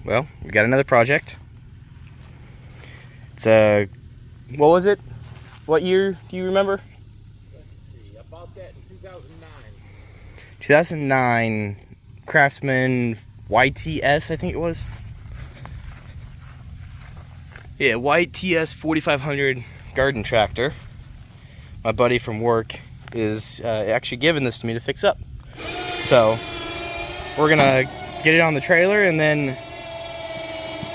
well, we got another project. It's a, what was it? What year do you remember? Let's see, about that in 2009. 2009 Craftsman YTS, I think it was. Yeah, YTS 4500 garden tractor. My buddy from work is actually giving this to me to fix up. So we're gonna get it on the trailer and then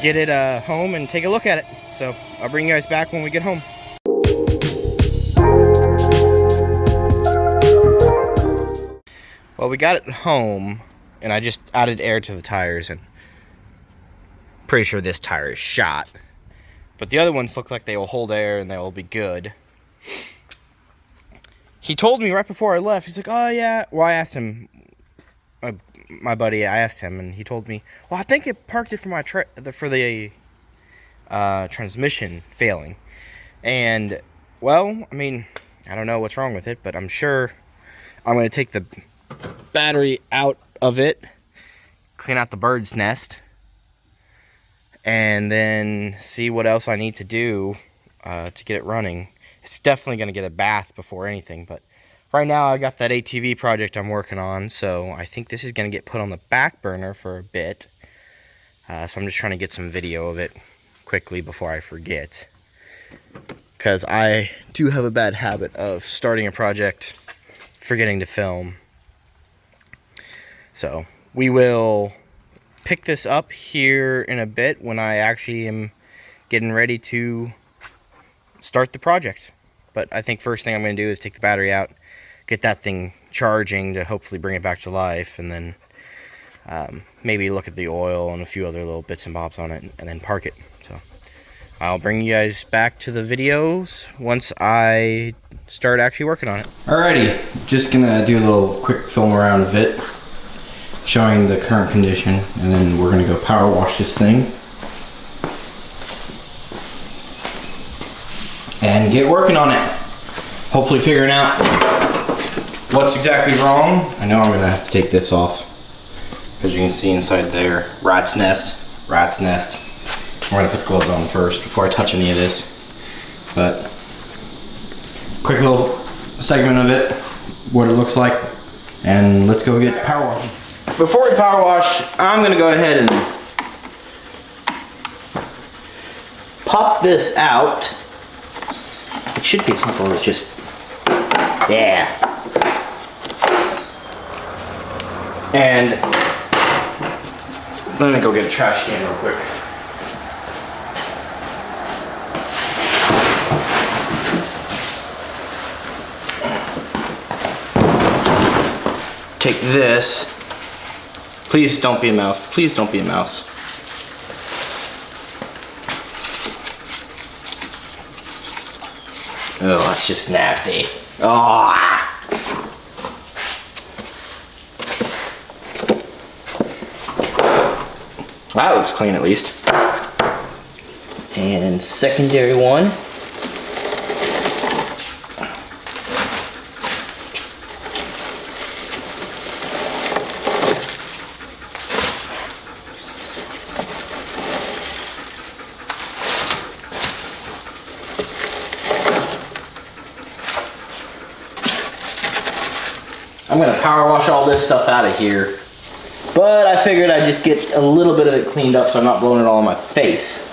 get it home and take a look at it. So I'll bring you guys back when we get home. Well, we got it home and I just added air to the tires, and pretty sure this tire is shot. But the other ones look like they will hold air and they will be good. He told me right before I left, he's like, oh yeah. Well, I asked him, my buddy, I asked him, and he told me, well, I think it parked it for my transmission failing. And, well, I mean, I don't know what's wrong with it, but I'm sure I'm going to take the battery out of it, clean out the bird's nest, and then see what else I need to do to get it running. It's definitely going to get a bath before anything, but right now I got that ATV project I'm working on, so I think this is going to get put on the back burner for a bit. So I'm just trying to get some video of it quickly before I forget, because I do have a bad habit of starting a project, forgetting to film. So we will pick this up here in a bit when I actually am getting ready to start the project. But I think first thing I'm going to do is take the battery out, get that thing charging to hopefully bring it back to life, and then maybe look at the oil and a few other little bits and bobs on it, and then park it. So I'll bring you guys back to the videos once I start actually working on it. Alrighty, just gonna do a little quick film around of it, showing the current condition, and then we're gonna go power wash this thing and get working on it. Hopefully figuring out what's exactly wrong. I know I'm gonna have to take this off, because you can see inside there, rat's nest. We're gonna put the gloves on first before I touch any of this. But quick little segment of it, what it looks like, and let's go get power washing. Before we power wash, I'm gonna go ahead and pop this out. It should be simple as just, yeah. And let me go get a trash can real quick. Take this. Please don't be a mouse. Please don't be a mouse. Oh, that's just nasty. Oh. That looks clean at least. And secondary one. I'm gonna power wash all this stuff out of here, but I figured I'd just get a little bit of it cleaned up so I'm not blowing it all in my face.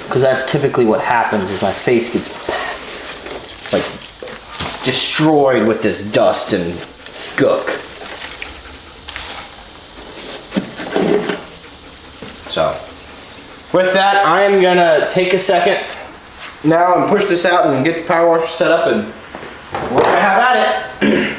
Because that's typically what happens, is my face gets like destroyed with this dust and gook. So with that, I'm gonna take a second now and push this out and get the power washer set up, and we're gonna have at it.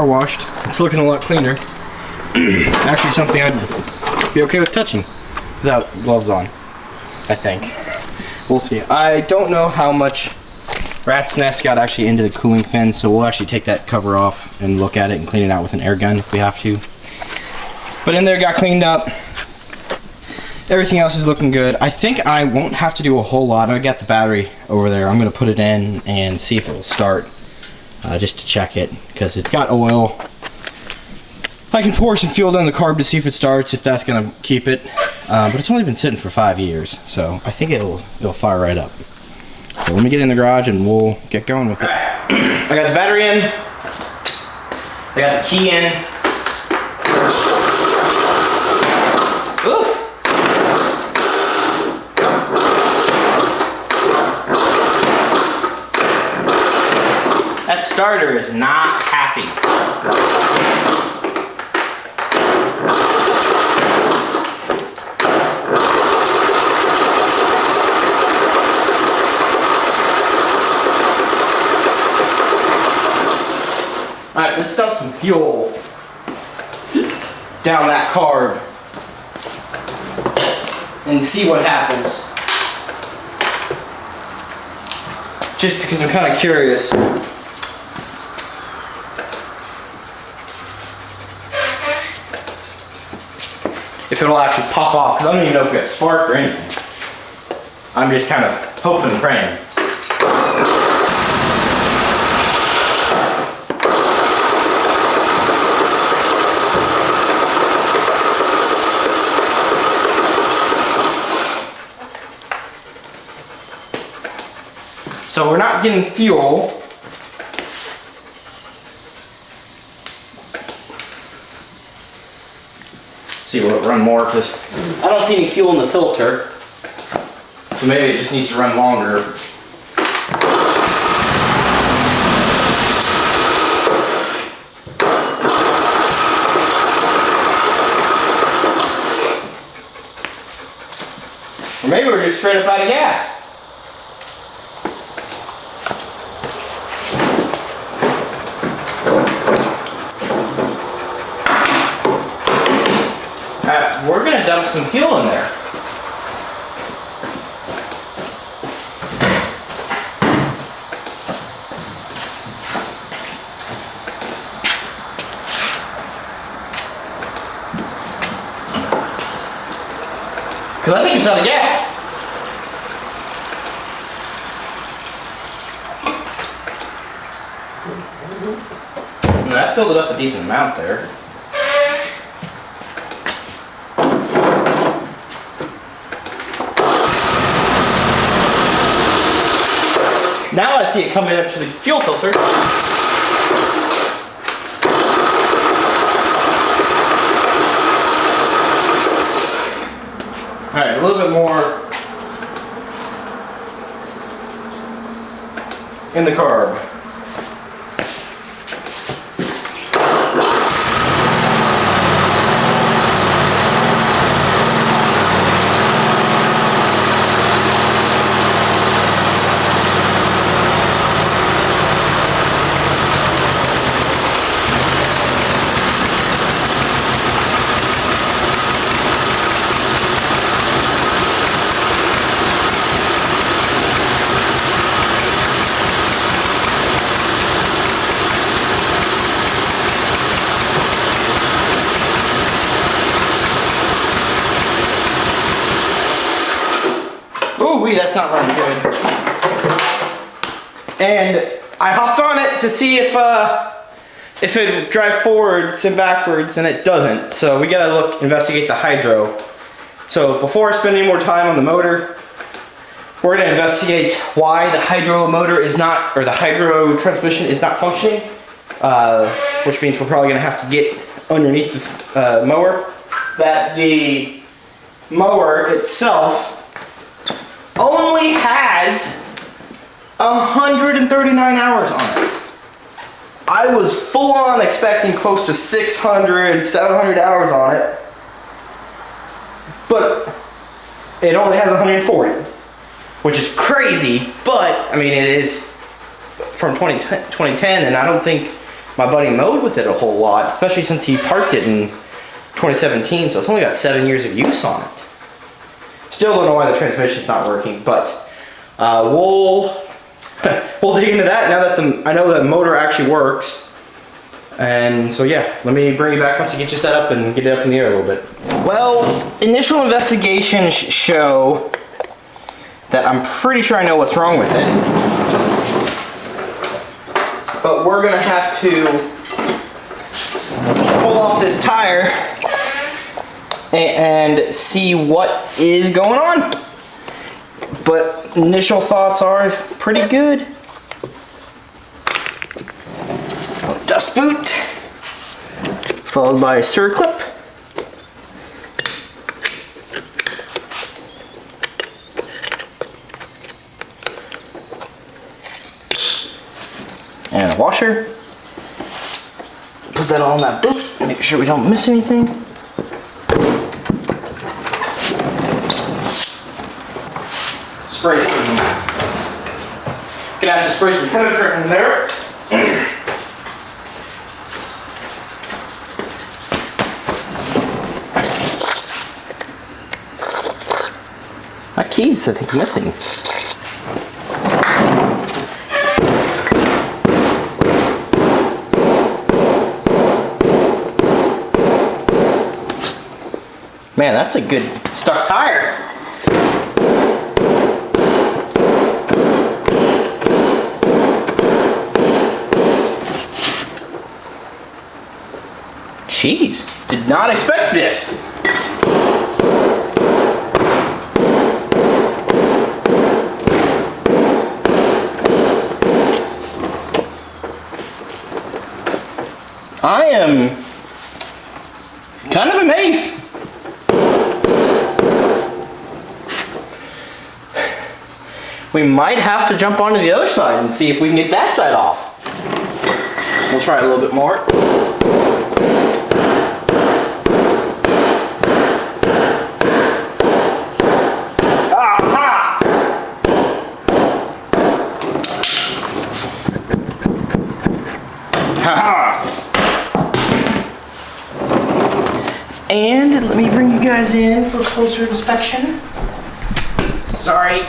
power washed. It's looking a lot cleaner. Actually something I'd be okay with touching without gloves on, I think. We'll see. I don't know how much rat's nest got actually into the cooling fin, so we'll actually take that cover off and look at it and clean it out with an air gun if we have to. But in there, got cleaned up. Everything else is looking good. I think I won't have to do a whole lot. I got the battery over there. I'm going to put it in and see if it'll start, just to check it, because it's got oil. I can pour some fuel down the carb to see if it starts, if that's going to keep it. But it's only been sitting for 5 years, so I think it'll fire right up. So let me get in the garage and we'll get going with it. I got the battery in. I got the key in. Oof. That starter is not happy. Alright, let's dump some fuel down that carb and see what happens. Just because I'm kind of curious. If it'll actually pop off, because I don't even know if it's spark or anything. I'm just kind of hoping and praying. So we're not getting fuel. See, will it run more? Because I don't see any fuel in the filter. So maybe it just needs to run longer. Or maybe we're just straight up out of gas. We're going to dump some fuel in there. Because I think it's out of gas. And that filled it up a decent amount there. Now I see it coming up to the fuel filter. Alright, a little bit more in the carb. Ooh, that's not running good. And I hopped on it to see if it would drive forwards and backwards, and it doesn't. So we gotta investigate the hydro. So before I spend any more time on the motor, we're gonna investigate why the hydro motor is not, or the hydro transmission is not functioning. Which means we're probably gonna have to get underneath the mower. That the mower itself only has 139 hours on it. I was full on expecting close to 600, 700 hours on it, but it only has 140, which is crazy, but I mean it is from 2010, and I don't think my buddy mowed with it a whole lot, especially since he parked it in 2017, so it's only got 7 years of use on it. Still don't know why the transmission's not working, but we'll dig into that now that I know that motor actually works. And so yeah, let me bring you back once you get you set up and get it up in the air a little bit. Well, initial investigations show that I'm pretty sure I know what's wrong with it. But we're gonna have to pull off this tire and see what is going on. But initial thoughts are pretty good. Dust boot, followed by a circlip. And a washer. Put that all in that boot, make sure we don't miss anything. Spray some. Gonna have to spray some penetrant in there. My keys, I think, are missing. Man, that's a good stuck tire. Jeez, did not expect this. I am kind of amazed. We might have to jump onto the other side and see if we can get that side off. We'll try a little bit more. And let me bring you guys in for a closer inspection. Sorry.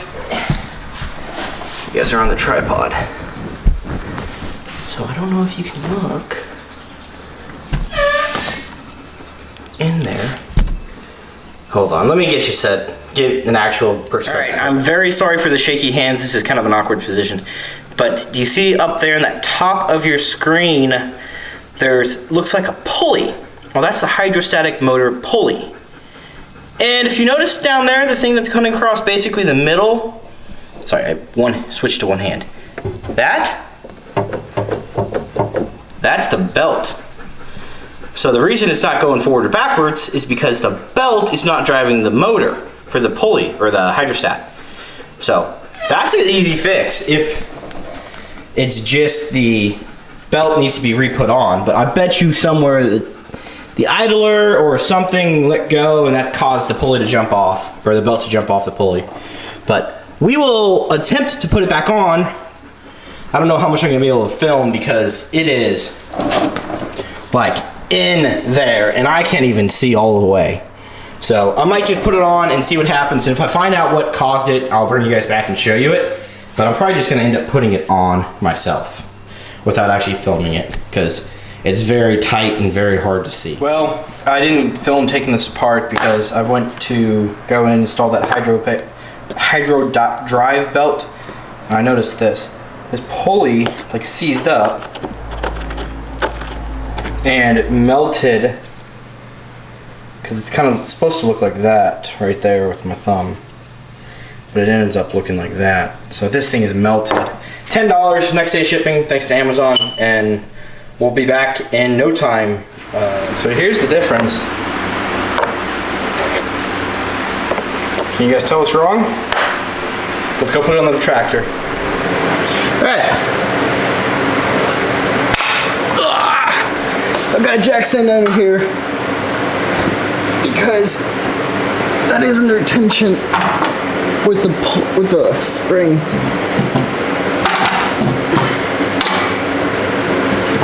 You guys are on the tripod. So I don't know if you can look in there. Hold on, let me get you set. Get an actual perspective. All right, I'm very sorry for the shaky hands. This is kind of an awkward position. But do you see up there in that top of your screen, there's, looks like a pulley. Well, that's the hydrostatic motor pulley. And if you notice down there, the thing that's coming across basically the middle, sorry, I switched to one hand. That's the belt. So the reason it's not going forward or backwards is because the belt is not driving the motor for the pulley or the hydrostat. So that's an easy fix if it's just the belt needs to be re-put on. But I bet you somewhere that the idler or something let go and that caused the pulley to jump off, or the belt to jump off the pulley. But we will attempt to put it back on. I don't know how much I'm gonna be able to film because it is like in there and I can't even see all the way. So I might just put it on and see what happens. And if I find out what caused it, I'll bring you guys back and show you it. But I'm probably just gonna end up putting it on myself without actually filming it because it's very tight and very hard to see. Well, I didn't film taking this apart because I went to go and install that hydro drive belt. And I noticed this pulley like seized up and it melted because it's kind of supposed to look like that right there with my thumb, but it ends up looking like that. So this thing is melted. $10 next day shipping thanks to Amazon, and we'll be back in no time. So here's the difference. Can you guys tell what's wrong? Let's go put it on the tractor. All right. I've got a jack stand under here because that is under tension with the spring.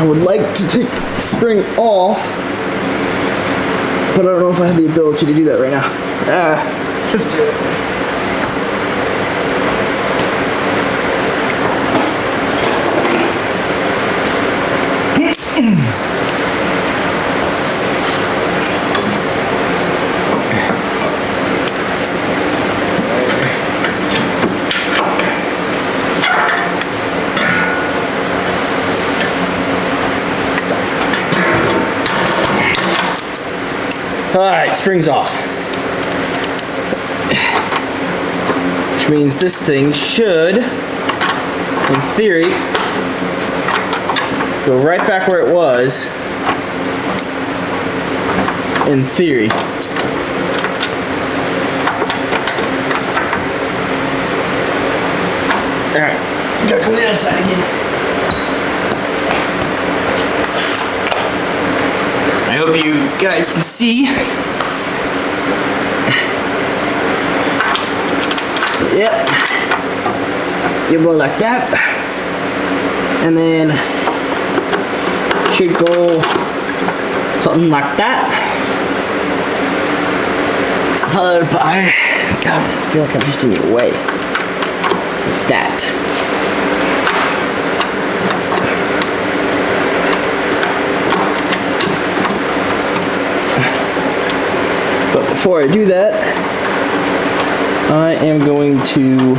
I would like to take the spring off, but I don't know if I have the ability to do that right now. Let's do it. Alright, spring's off. Which means this thing should, in theory, go right back where it was. In theory. Alright, gotta come to the other side again. I hope you guys can see. So, yep. You go like that. And then should go something like that. Followed by, God, I feel like I'm just in your way. Like that. But before I do that, I am going to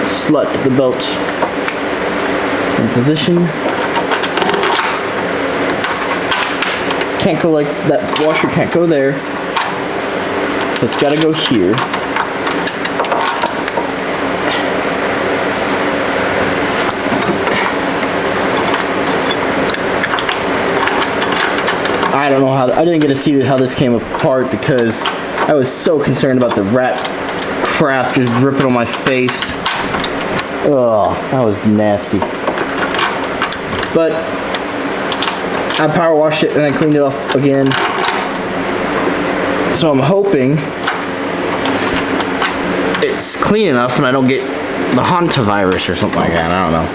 slot the belt in position. Can't go like that, washer can't go there, so it's gotta go here. I don't know how, I didn't get to see how this came apart because I was so concerned about the rat crap just dripping on my face. Ugh, that was nasty. But I power washed it and I cleaned it off again. So I'm hoping it's clean enough and I don't get the hantavirus or something like that. I don't know.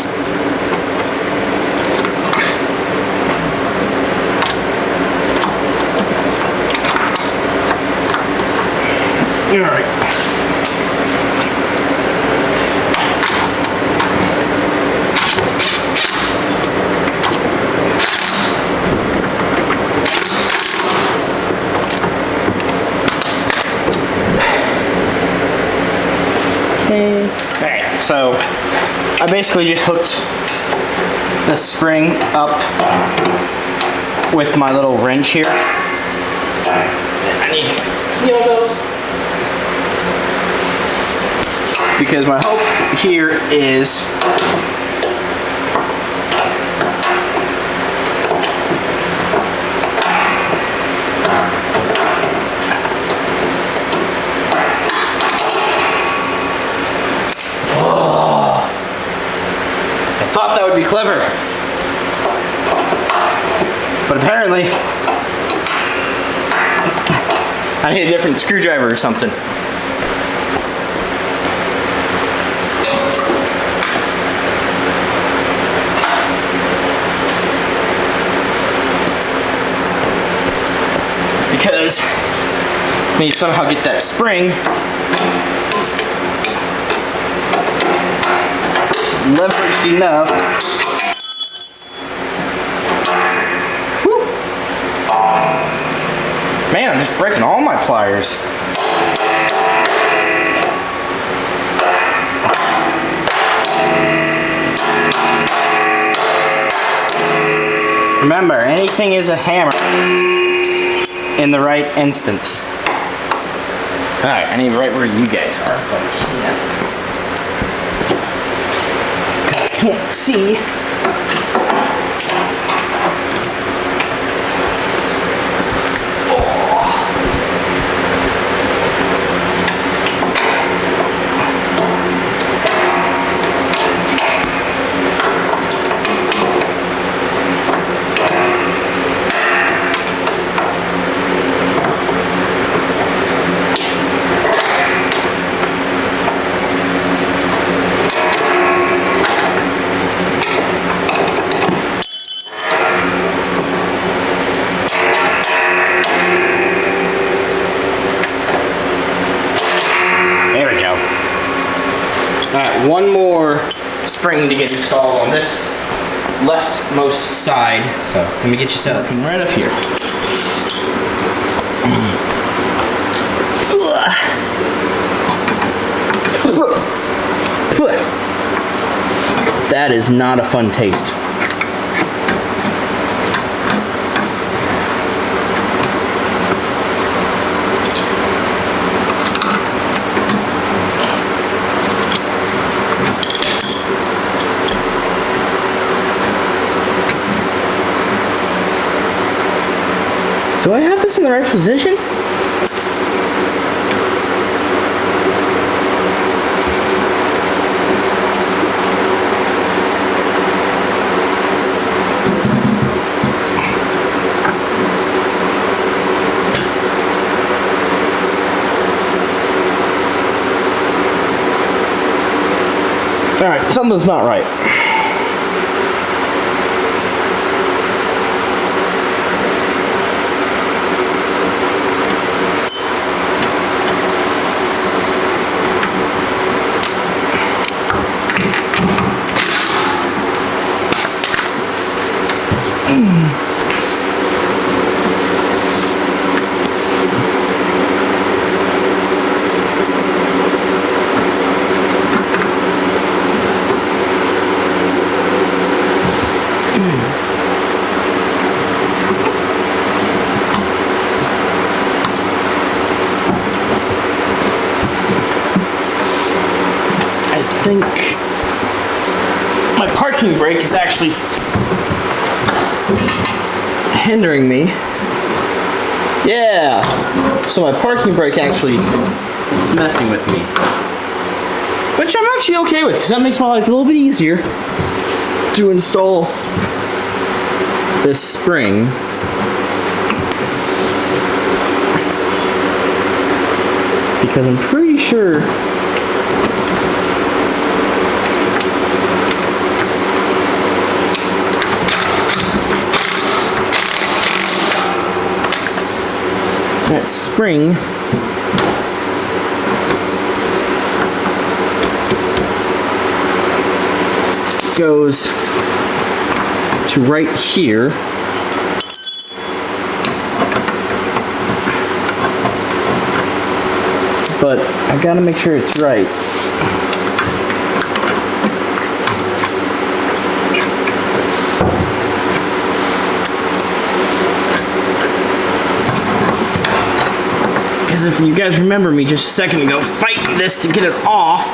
All right. Okay. Alright, so I basically just hooked the spring up with my little wrench here. I need to feel those. Because my hope here is I thought that would be clever, but apparently I need a different screwdriver or something. Because I need to somehow get that spring leveraged enough. Woo. Man, I'm just breaking all my pliers. Remember, anything is a hammer in the right instance. Alright, I need right where you guys are, but I can't see. Alright, one more spring to get installed on this leftmost side. So let me get you set up. Looking right up here. That is not a fun taste. Do I have this in the right position? All right, something's not right. I think my parking brake is actually hindering me. Yeah, so my parking brake actually is messing with me. Which I'm actually okay with, because that makes my life a little bit easier to install this spring. Because I'm pretty sure that spring goes to right here. But I gotta make sure it's right. Because if you guys remember me just a second ago fighting this to get it off,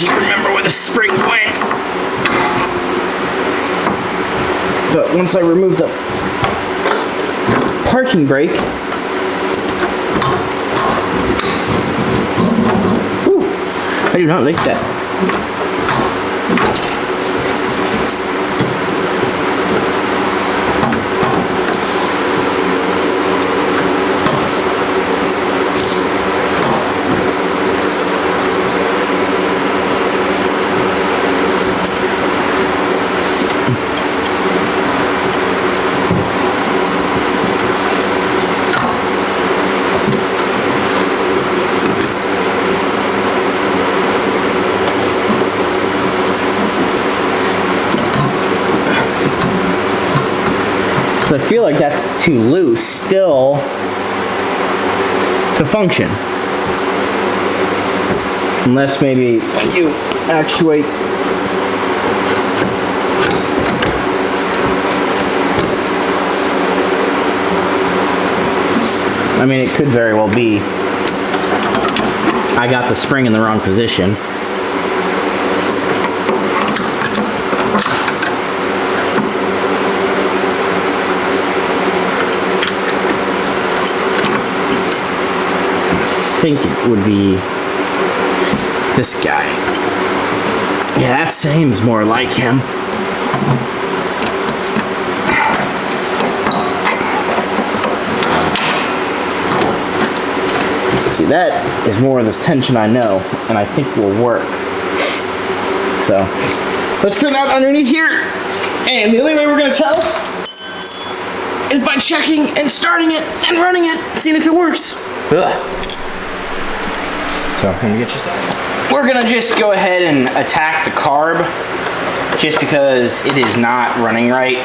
remember where the spring went. But once I remove the parking brake, ooh, I do not like that. I feel like that's too loose still to function. Unless maybe you actuate I mean, it could very well be I got the spring in the wrong position. I think it would be This guy. Yeah, that seems more like him. See, that is more of this tension I know, and I think will work. So, let's put that underneath here, and the only way we're gonna tell is by checking and starting it and running it, seeing if it works. Ugh. So, let me get you some. We're gonna just go ahead and attack the carb, just because it is not running right,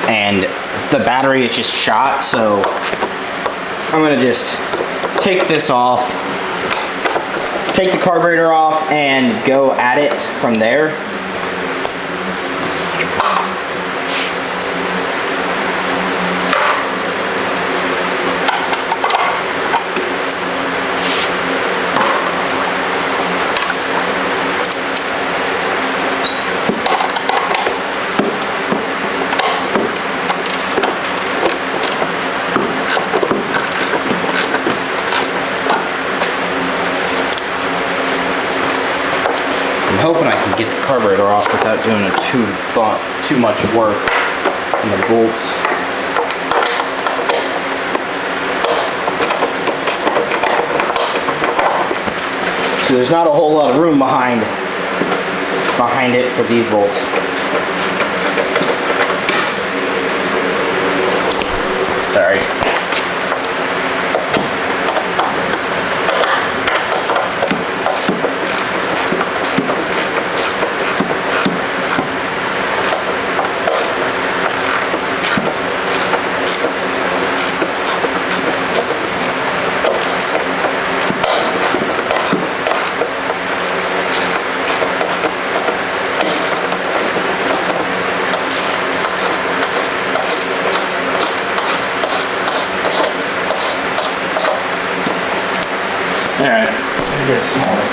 and the battery is just shot, so I'm gonna just take this off, take the carburetor off, and go at it from there. I'm hoping I can get the carburetor off without doing too much work on the bolts. So there's not a whole lot of room behind it for these bolts. Sorry. Alright, get a smaller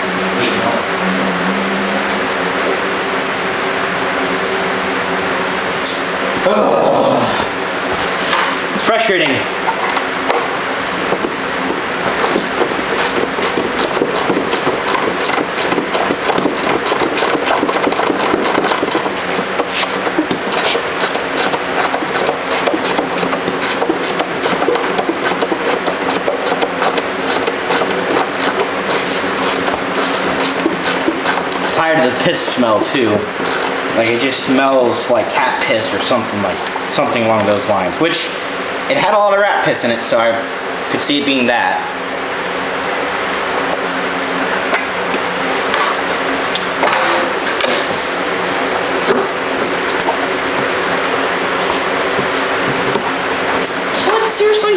It's frustrating. Tired of the piss smell too. Like it just smells like cat piss or something along those lines. Which it had a lot of rat piss in it, so I could see it being that. What? Seriously?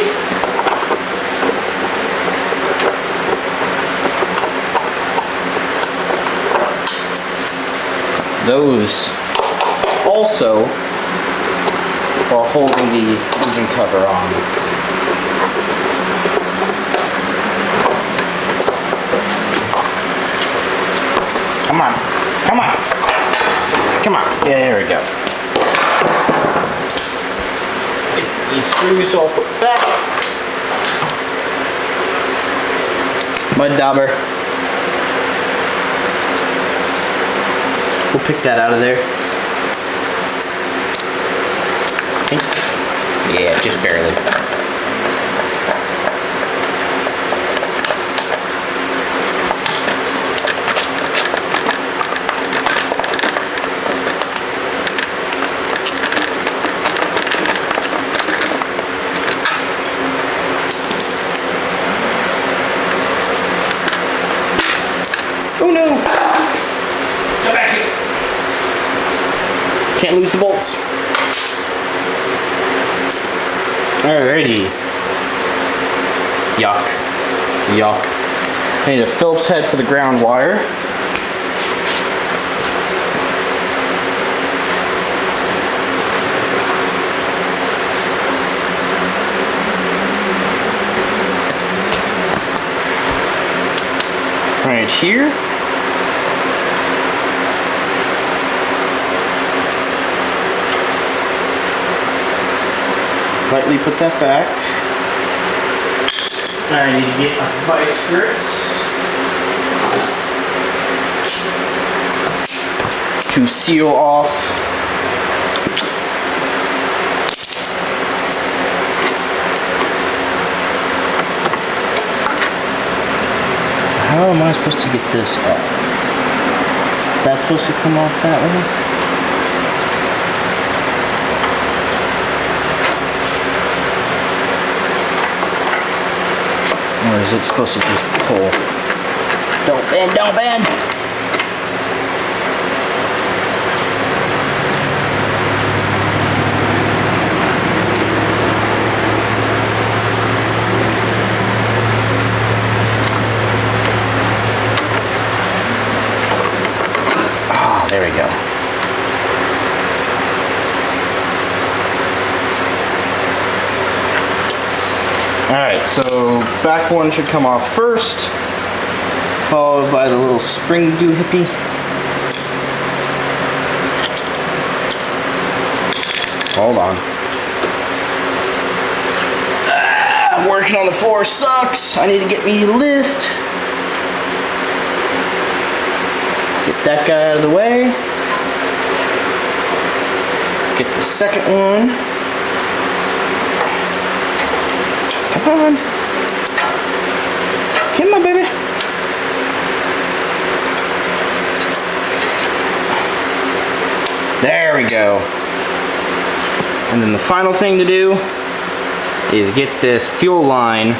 Those also are holding the engine cover on. Come on, come on, come on. Yeah, there we go. Get these screws all put back. Mud dauber. We'll pick that out of there. Yeah, just barely. Oh no! Go back here. Can't lose the bolts. Alrighty. Yuck. Yuck. I need a Phillips head for the ground wire. Right here. Lightly put that back. I need to get my vice grips. to seal off how am I supposed to get this off? Is that supposed to come off that way? Or is it supposed to just pull? Don't bend, don't bend! Ah, there we go. Alright, so back one should come off first, followed by the little spring doohickey. Hold on. Working on the floor sucks. I need to get me a lift. Get that guy out of the way. Get the second one. Come on. Come on, baby. There we go. And then the final thing to do is get this fuel line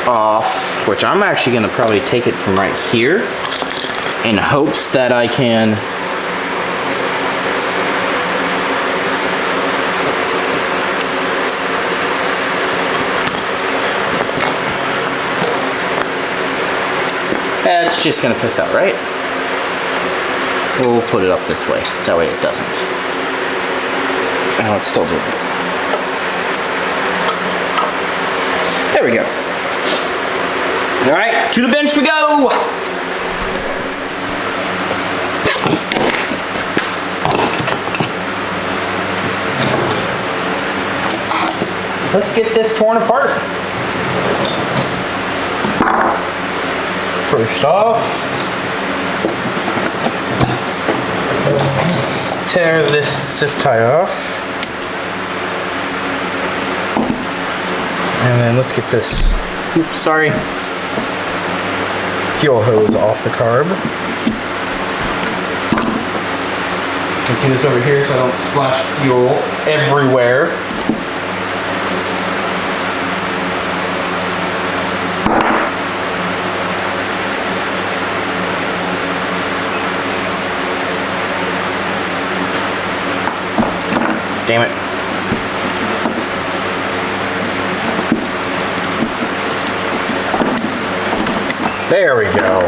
off, which I'm actually going to probably take it from right here in hopes that I can it's just gonna piss out, right? We'll put it up this way. That way it doesn't. Oh, it's still doing it. There we go. Alright, to the bench we go! Let's get this torn apart. First off, let's tear this zip tie off. And then let's get this, oops, sorry, fuel hose off the carb. Do this over here so I don't splash fuel everywhere. Damn it. There we go.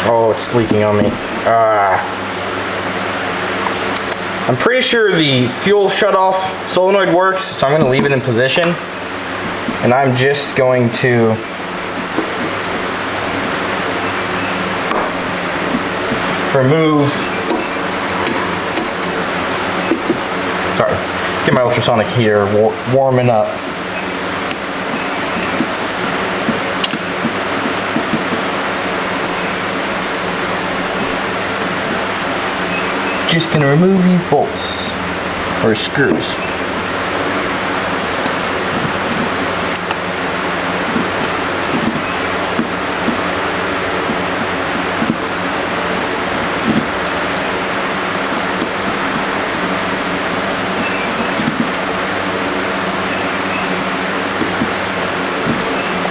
Oh, it's leaking on me. I'm pretty sure the fuel shutoff solenoid works, so I'm going to leave it in position. And I'm just going to remove, sorry, get my ultrasonic heater warming up. Just gonna remove these bolts or screws.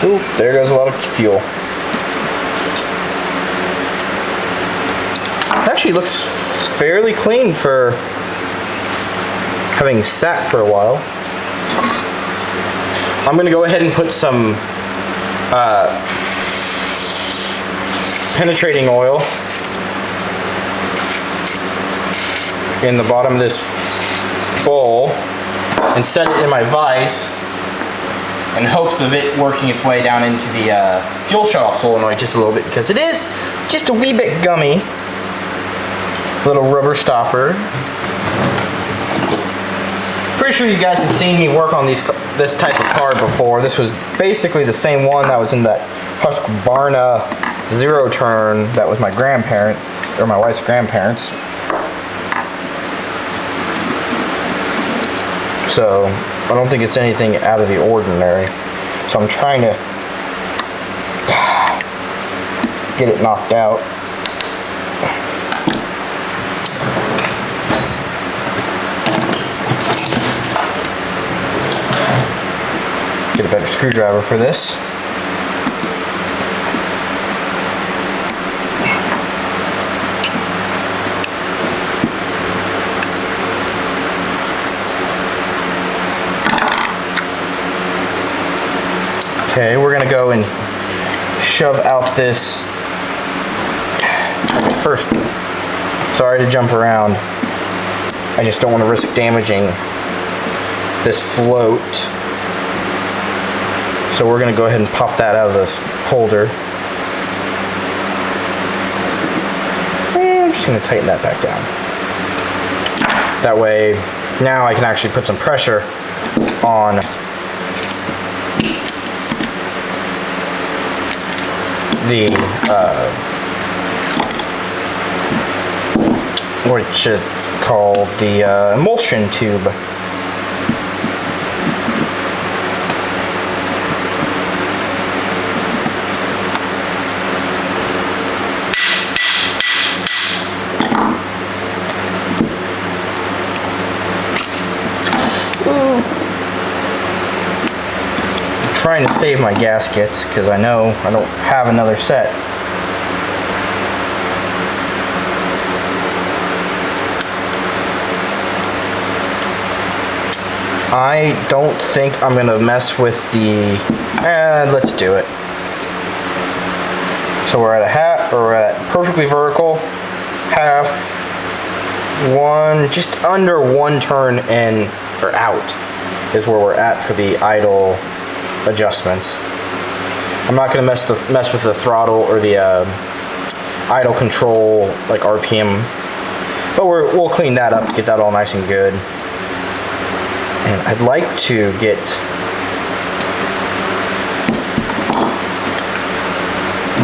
Oop, there goes a lot of fuel. It actually looks fairly clean for having sat for a while. I'm going to go ahead and put some penetrating oil in the bottom of this bowl and set it in my vise in hopes of it working its way down into the fuel shutoff solenoid just a little bit, because it is just a wee bit gummy. Little rubber stopper. Pretty sure you guys have seen me work on this type of card before. This was basically the same one that was in that Husqvarna zero turn that was my grandparents, or my wife's grandparents. So I don't think it's anything out of the ordinary. So I'm trying to get it knocked out. Get a better screwdriver for this. Okay, we're gonna go and shove out this. Okay, first, sorry to jump around. I just don't want to risk damaging this float. So we're gonna go ahead and pop that out of the holder. And I'm just gonna tighten that back down. That way, now I can actually put some pressure on the what it should call the emulsion tube. Trying to save my gaskets because I know I don't have another set. I don't think I'm gonna mess with the. Let's do it. So we're at a half, or we're at perfectly vertical, half, one, just under one turn in or out is where we're at for the idle adjustments. I'm not going to mess with the throttle or the idle control, like RPM, but we'll clean that up, get that all nice and good. And I'd like to get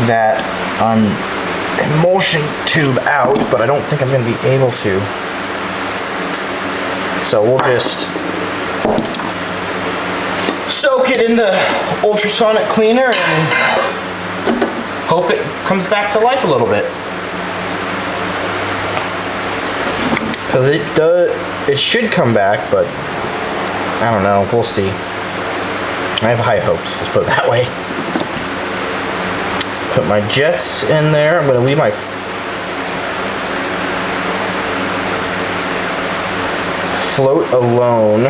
that emulsion tube out, but I don't think I'm going to be able to. So we'll just soak it in the ultrasonic cleaner and hope it comes back to life a little bit. Because it should come back, but I don't know, we'll see. I have high hopes, let's put it that way. Put my jets in there. I'm going to leave my float alone.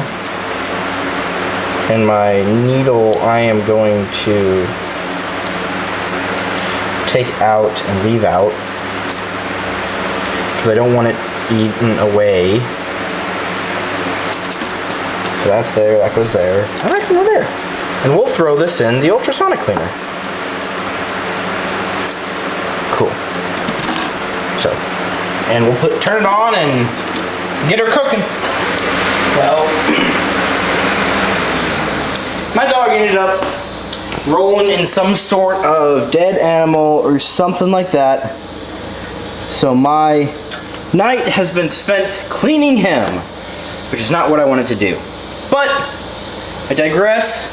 And my needle I am going to take out and leave out because I don't want it eaten away. So that's there, that goes there, and that can go there. And we'll throw this in the ultrasonic cleaner. Cool. So, and we'll turn it on and get her cooking. Well, my dog ended up rolling in some sort of dead animal or something like that. So my night has been spent cleaning him, which is not what I wanted to do. But I digress.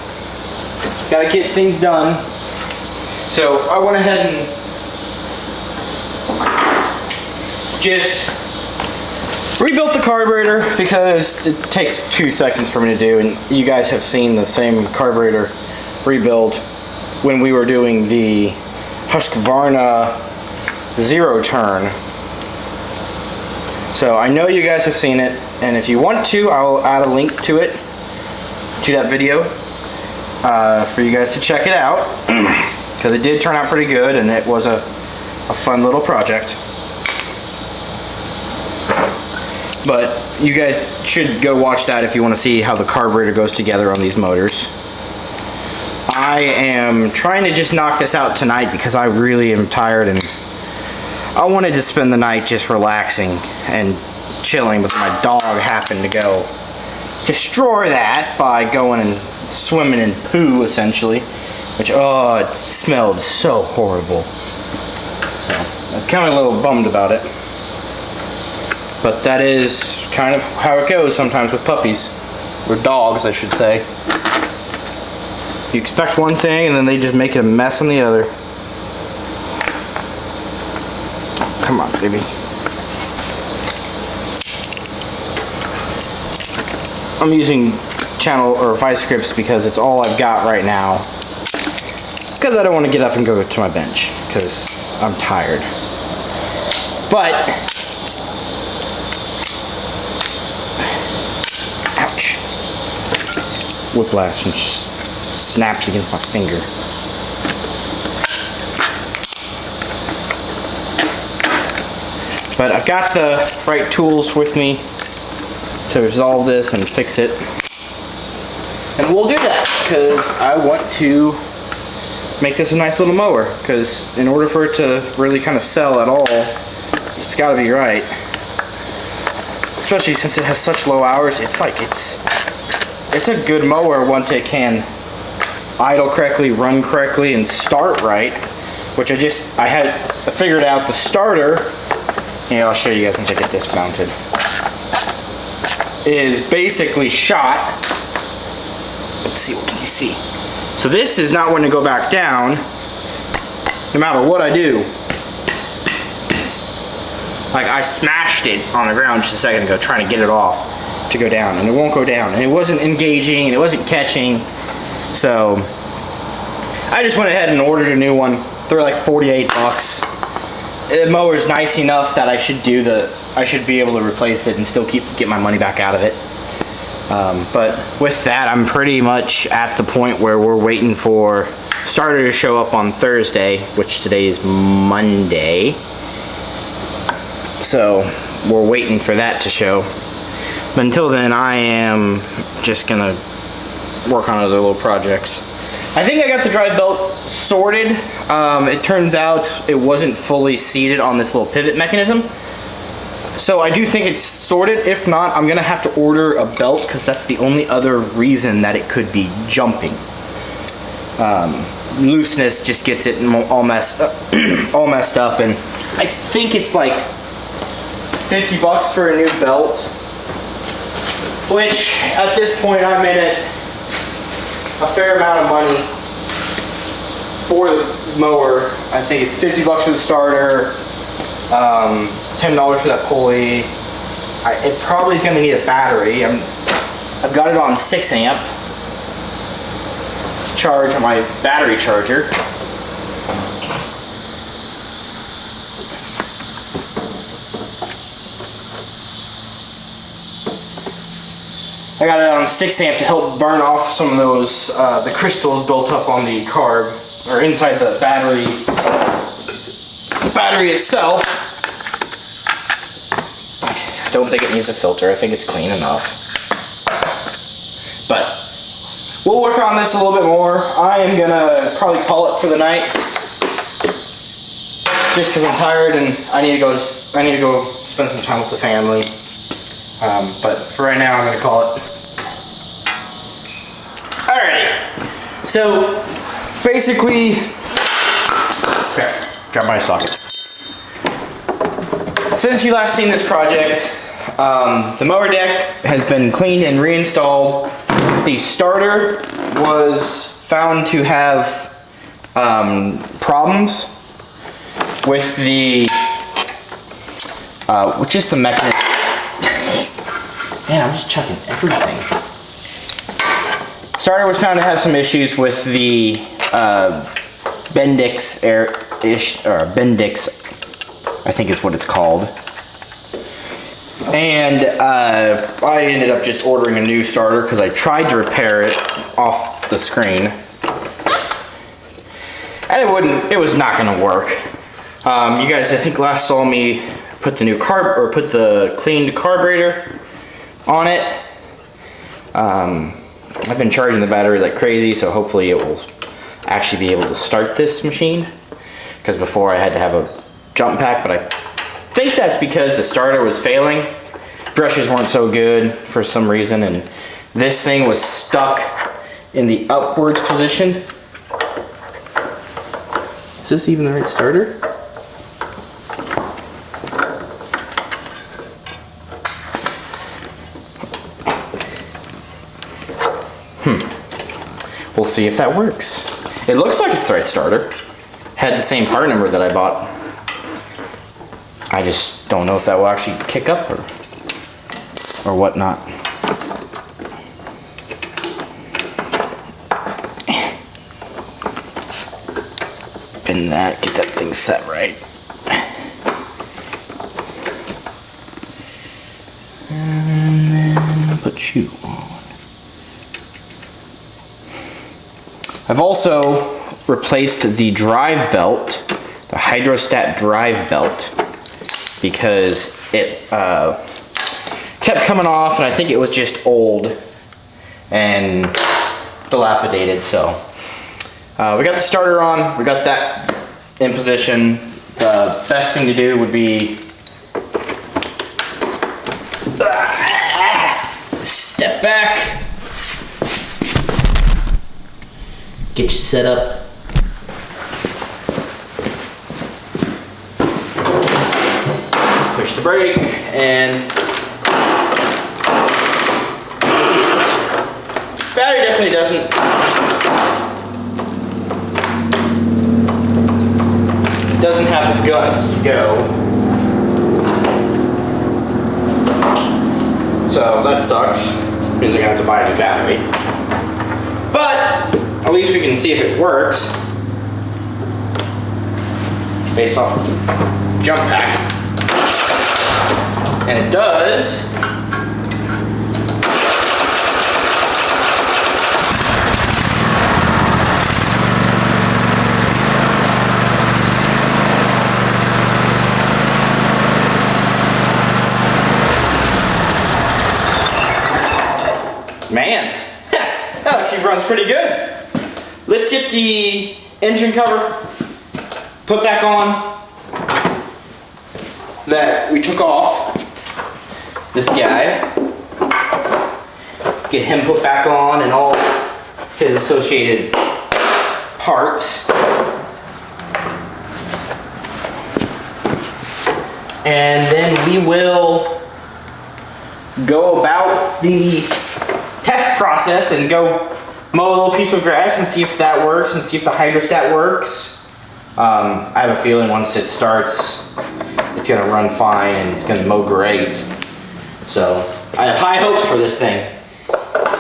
Gotta get things done. So I went ahead and just rebuilt the carburetor because it takes 2 seconds for me to do, and you guys have seen the same carburetor rebuild when we were doing the Husqvarna zero turn. So I know you guys have seen it, and if you want to, I'll add a link to it, to that video, for you guys to check it out, because it did turn out pretty good, and it was a fun little project. But you guys should go watch that if you want to see how the carburetor goes together on these motors. I am trying to just knock this out tonight because I really am tired, and I wanted to spend the night just relaxing and chilling, but my dog happened to go destroy that by going and swimming in poo, essentially. Which, oh, it smelled so horrible. So I'm kind of a little bummed about it. But that is kind of how it goes sometimes with puppies. Or dogs, I should say. You expect one thing and then they just make a mess on the other. Come on, baby. I'm using channel or vice grips because it's all I've got right now. Because I don't want to get up and go to my bench because I'm tired. But ouch. Whiplash and snaps against my finger. But I've got the right tools with me to resolve this and fix it. And we'll do that because I want to make this a nice little mower, because in order for it to really kind of sell at all, it's got to be right. Especially since it has such low hours. It's a good mower once it can idle correctly, run correctly, and start right. Which I figured out the starter. Yeah, I'll show you guys once I get this mounted. Is basically shot. Let's see, what can you see? So this is not going to go back down, no matter what I do. Like, I smashed it on the ground just a second ago, trying to get it off to go down, and it won't go down. And it wasn't engaging, and it wasn't catching. So I just went ahead and ordered a new one. They're like 48 bucks. The mower's nice enough that I should be able to replace it and still get my money back out of it. But with that, I'm pretty much at the point where we're waiting for starter to show up on Thursday, which today is Monday. So we're waiting for that to show. But until then, I am just gonna work on other little projects. I think I got the drive belt sorted. It turns out it wasn't fully seated on this little pivot mechanism. So I do think it's sorted. If not, I'm gonna have to order a belt because that's the only other reason that it could be jumping. Looseness just gets it all messed up, and I think it's like 50 bucks for a new belt, which at this point I'm in it a fair amount of money for the mower. I think it's 50 bucks for the starter, $10 for that pulley. It probably is going to need a battery. I've got it on 6 amp charge on my battery charger. I got it on 6 amp to help burn off some of those, the crystals built up on the carb, or inside the battery itself. I don't think it needs a filter. I think it's clean enough. But we'll work on this a little bit more. I am gonna probably call it for the night, just because I'm tired and I need to go spend some time with the family. But for right now, I'm gonna call it. Alrighty. So basically, okay, grab my socket. Since you last seen this project, the mower deck has been cleaned and reinstalled. The starter was found to have problems with the, which is the mechanism. Man, I'm just chucking everything. Starter was found to have some issues with the Bendix Bendix, I think is what it's called. And I ended up just ordering a new starter because I tried to repair it off the screen, and it was not going to work. You guys, I think last saw me put the put the cleaned carburetor on it. I've been charging the battery like crazy, so hopefully it will actually be able to start this machine, because before I had to have a jump pack, but I think that's because the starter was failing. Brushes weren't so good for some reason, and this thing was stuck in the upwards position. Is this even the right starter? we'll see if that works. It looks like it's the right starter. Had the same part number that I bought. I just don't know if that will actually kick up or whatnot. Pin that, get that thing set right. And then put you on. I've also replaced the drive belt, the hydrostat drive belt, because it kept coming off, and I think it was just old and dilapidated. So we got the starter on, we got that in position. The best thing to do would be step back, get you set up. Push the brake, and battery definitely doesn't have the guts to go. So that sucks. Means I'm gonna have to buy a new battery. But at least we can see if it works based off of the jump pack. And it does. Man, that actually runs pretty good. Let's get the engine cover put back on that we took off. This guy. Let's get him put back on and all his associated parts. And then we will go about the test process and go mow a little piece of grass and see if that works and see if the hydrostat works. I have a feeling once it starts, it's gonna run fine and it's gonna mow great. So I have high hopes for this thing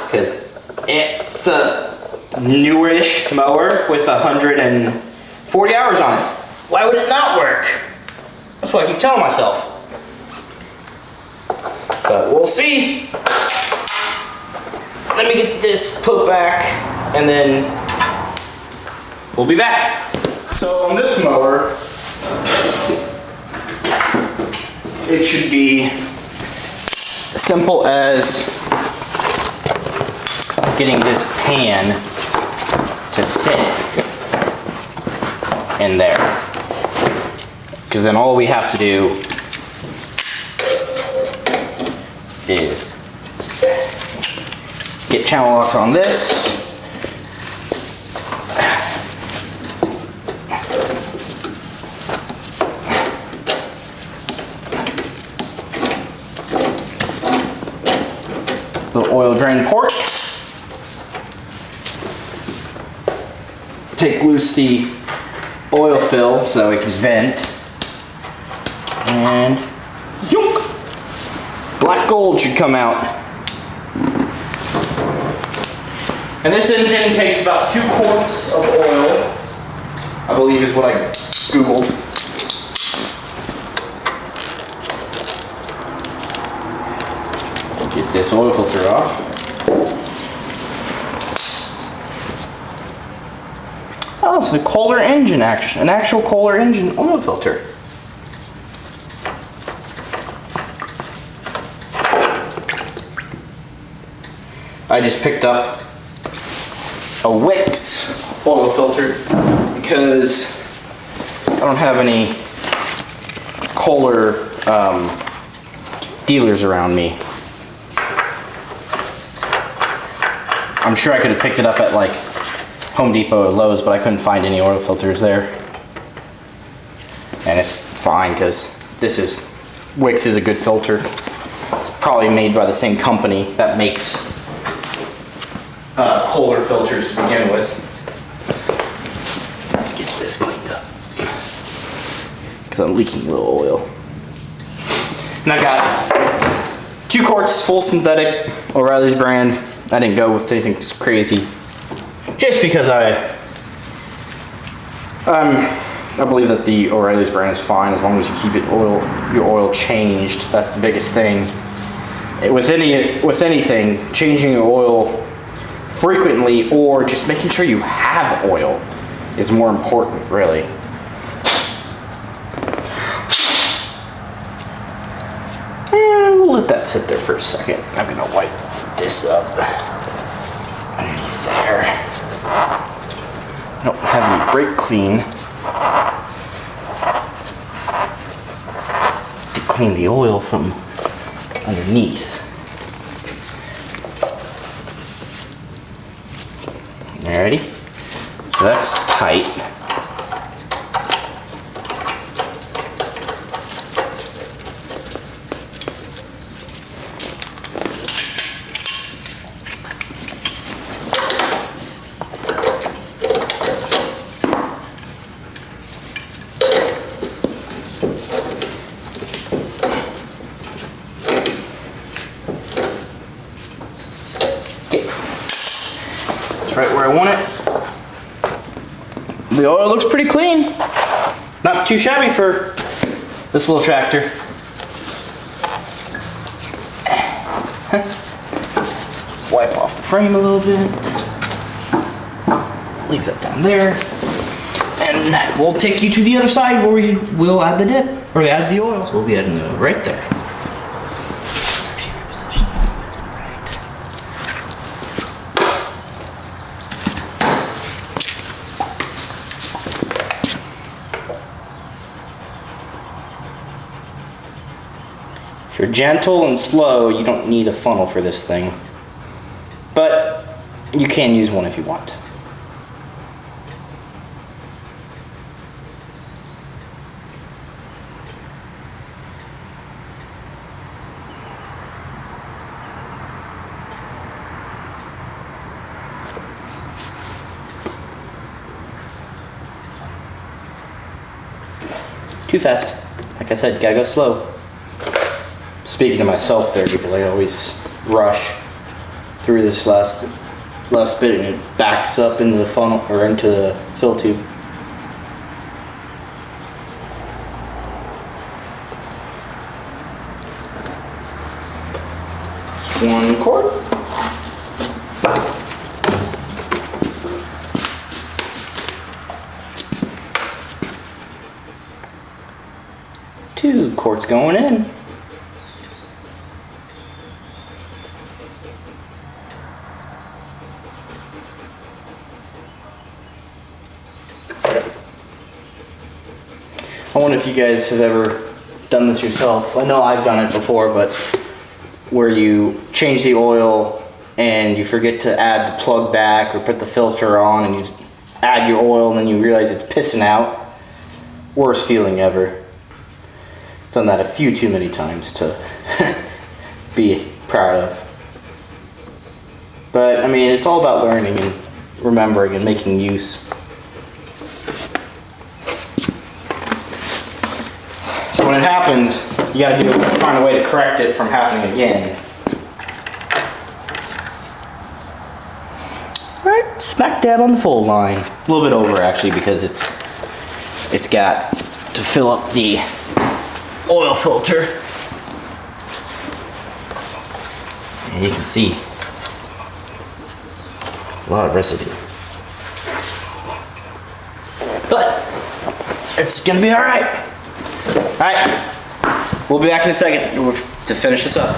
because it's a newish mower with 140 hours on it. Why would it not work? That's what I keep telling myself. But we'll see. Let me get this put back and then we'll be back. So on this mower, it should be simple as getting this pan to sit in there. Because then all we have to do is get channel locks on this. The oil drain port. Take loose the oil fill so that we can vent. And zook! Black gold should come out. And this engine takes about 2 quarts of oil, I believe is what I Googled. Get this oil filter off. Oh, it's a Kohler engine action, an actual Kohler engine oil filter. I just picked up a Wix oil filter because I don't have any Kohler dealers around me. I'm sure I could have picked it up at like Home Depot or Lowe's, but I couldn't find any oil filters there. And it's fine because Wix is a good filter. It's probably made by the same company that makes holder filters to begin with. Get this cleaned up. Because I'm leaking a little oil. And I got 2 quarts full synthetic O'Reilly's brand. I didn't go with anything crazy. Just because I believe that the O'Reilly's brand is fine as long as you keep your oil changed. That's the biggest thing. With anything, changing your oil frequently or just making sure you have oil is more important, really. And we'll let that sit there for a second. I'm gonna wipe this up underneath there. I don't have any brake clean to clean the oil from underneath. Alrighty, so that's tight. Right where I want it. The oil looks pretty clean. Not too shabby for this little tractor. Wipe off the frame a little bit. Leave that down there. And we'll take you to the other side where we will add the dip, or add the oil. So we'll be adding the oil right there. If you're gentle and slow, you don't need a funnel for this thing. But you can use one if you want. Too fast. Like I said, gotta go slow. Speaking to myself there because I always rush through this last bit and it backs up into the funnel or into the fill tube. Just 1 quart. Two quarts going in. I wonder if you guys have ever done this yourself. I know I've done it before, but where you change the oil and you forget to add the plug back or put the filter on and you just add your oil and then you realize it's pissing out. Worst feeling ever. Done that a few too many times to be proud of. But I mean, it's all about learning and remembering and making use. So when it happens, you gotta find a way to correct it from happening again. Right, smack dab on the fold line. A little bit over actually because it's got to fill up the oil filter. And you can see a lot of residue. But it's gonna be alright. Alright, we'll be back in a second to finish this up.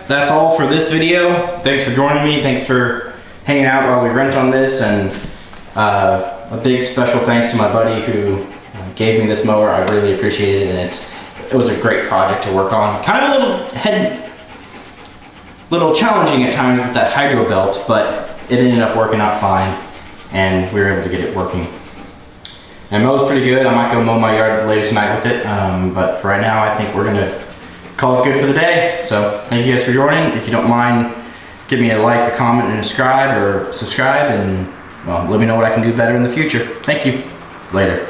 That's all for this video. Thanks for joining me. Thanks for hanging out while we wrench on this, and a big special thanks to my buddy who gave me this mower. I really appreciated it, and it was a great project to work on. Kind of a little challenging at times with that hydro belt, but it ended up working out fine, and we were able to get it working. And mow's pretty good. I might go mow my yard later tonight with it, but for right now, I think we're gonna call it good for the day. So thank you guys for joining. If you don't mind, give me a like, a comment, and subscribe, and well, let me know what I can do better in the future. Thank you. Later.